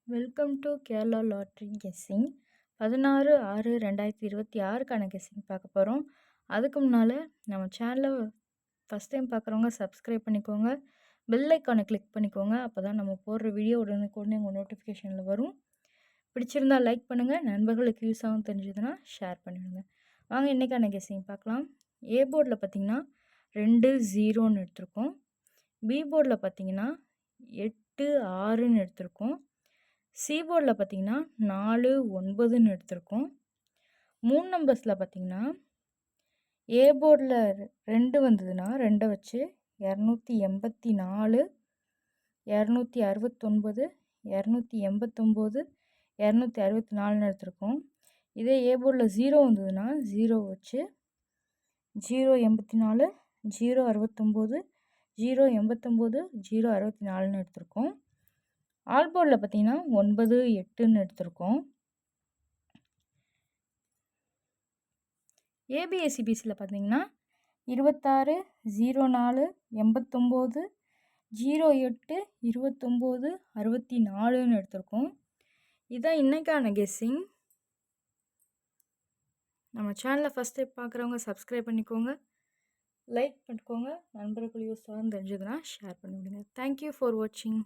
Welcome to Kerala lottery guessing 16/6/2026க்கான guessing பார்க்க போகிறோம். அதுக்கு முன்னால் நம்ம சேனலை ஃபஸ்ட் டைம் பார்க்குறவங்க சப்ஸ்கிரைப் பண்ணிக்கோங்க, பெல் ஐக்கானை கிளிக் பண்ணிக்கோங்க. அப்போ தான் நம்ம போடுற வீடியோ உடனுக்குடனே உங்கள் நோட்டிஃபிகேஷனில் வரும். பிடிச்சிருந்தா லைக் பண்ணுங்கள், நண்பர்களுக்கு யூஸ் ஆகும் தெரிஞ்சதுன்னா ஷேர் பண்ணிவிடுங்க. வாங்க இன்றைக்கான கெஸ்ஸிங் பார்க்கலாம். ஏ போர்டில் பார்த்தீங்கன்னா 2-0ன்னு எடுத்திருக்கோம். பி போர்டில் பார்த்தீங்கன்னா 8-6ன்னு எடுத்திருக்கோம். சி போர்டில் பார்த்தீங்கன்னா 4-9ன்னு எடுத்திருக்கோம். 3 நம்பர்ஸில் பார்த்தீங்கன்னா ஏ போர்டில் 2 வந்ததுன்னா 2 வச்சு 284, 269, 289, 264ன்னு எடுத்திருக்கோம். இதே ஏ போர்டில் 0 வந்ததுன்னா 0 வச்சு 084, 069, 089, 064ன்னு எடுத்திருக்கோம். ஆல் போர்டில் பார்த்தீங்கன்னா 9-8ன்னு எடுத்திருக்கோம். ஏபிஎஸ்சிபிசியில் பார்த்தீங்கன்னா 26, 04, 89, 08, 29, 64ன்னு எடுத்திருக்கோம். இதான் இன்றைக்கான கெஸ்ஸிங். நம்ம சேனலை ஃபஸ்ட் டைம் பார்க்குறவங்க சப்ஸ்கிரைப் பண்ணிக்கோங்க, லைக் பண்ணிக்கோங்க, நண்பர்கள் யூஸ் ஆகும் தெரிஞ்சதுன்னா ஷேர் பண்ணிவிடுங்க. தேங்க்யூ ஃபார் வாட்சிங்.